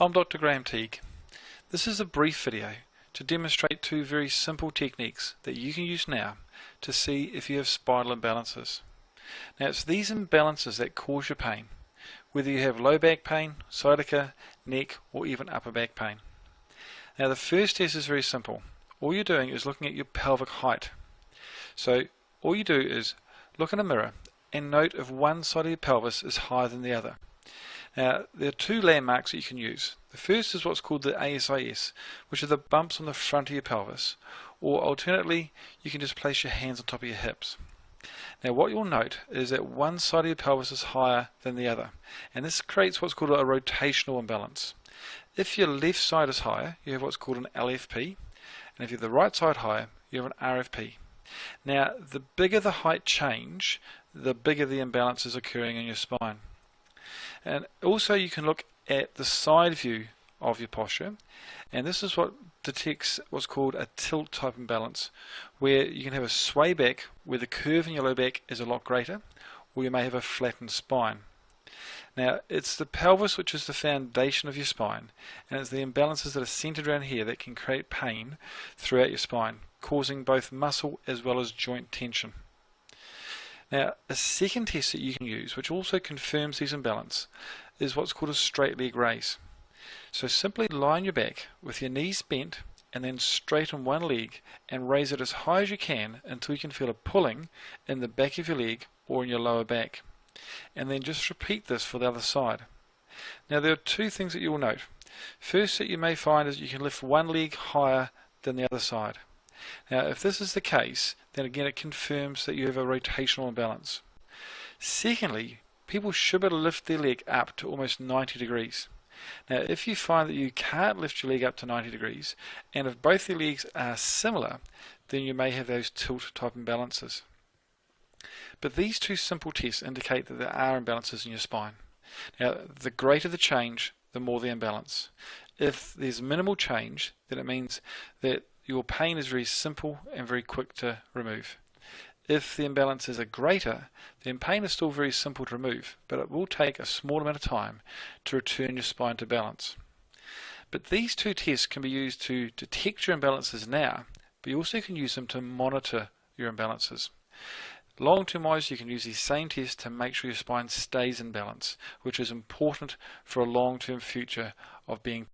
I'm Dr. Graham Teague. This is a brief video to demonstrate two very simple techniques that you can use now to see if you have spinal imbalances. Now it's these imbalances that cause your pain, whether you have low back pain, sciatica, neck or even upper back pain. Now the first test is very simple. All you're doing is looking at your pelvic height. So all you do is look in a mirror and note if one side of your pelvis is higher than the other. Now, there are two landmarks that you can use. The first is what's called the ASIS, which are the bumps on the front of your pelvis, or alternately, you can just place your hands on top of your hips. Now, what you'll note is that one side of your pelvis is higher than the other, and this creates what's called a rotational imbalance. If your left side is higher, you have what's called an LFP, and if you have the right side higher, you have an RFP. Now, the bigger the height change, the bigger the imbalance is occurring in your spine. And also you can look at the side view of your posture, and this is what detects what's called a tilt type imbalance, where you can have a sway back where the curve in your low back is a lot greater, or you may have a flattened spine. Now it's the pelvis which is the foundation of your spine, and it's the imbalances that are centered around here that can create pain throughout your spine, causing both muscle as well as joint tension. Now, a second test that you can use, which also confirms these imbalances, is what's called a straight leg raise. So simply lie on your back with your knees bent and then straighten one leg and raise it as high as you can until you can feel a pulling in the back of your leg or in your lower back. And then just repeat this for the other side. Now, there are two things that you will note. First that you may find is you can lift one leg higher than the other side. Now, if this is the case, then again it confirms that you have a rotational imbalance. Secondly, people should be able to lift their leg up to almost 90 degrees. Now, if you find that you can't lift your leg up to 90 degrees, and if both your legs are similar, then you may have those tilt type imbalances. But these two simple tests indicate that there are imbalances in your spine. Now, the greater the change, the more the imbalance. If there's minimal change, then it means that your pain is very simple and very quick to remove. If the imbalances are greater, then pain is still very simple to remove, but it will take a small amount of time to return your spine to balance. But these two tests can be used to detect your imbalances now, but you also can use them to monitor your imbalances. Long-term wise, you can use these same tests to make sure your spine stays in balance, which is important for a long-term future of being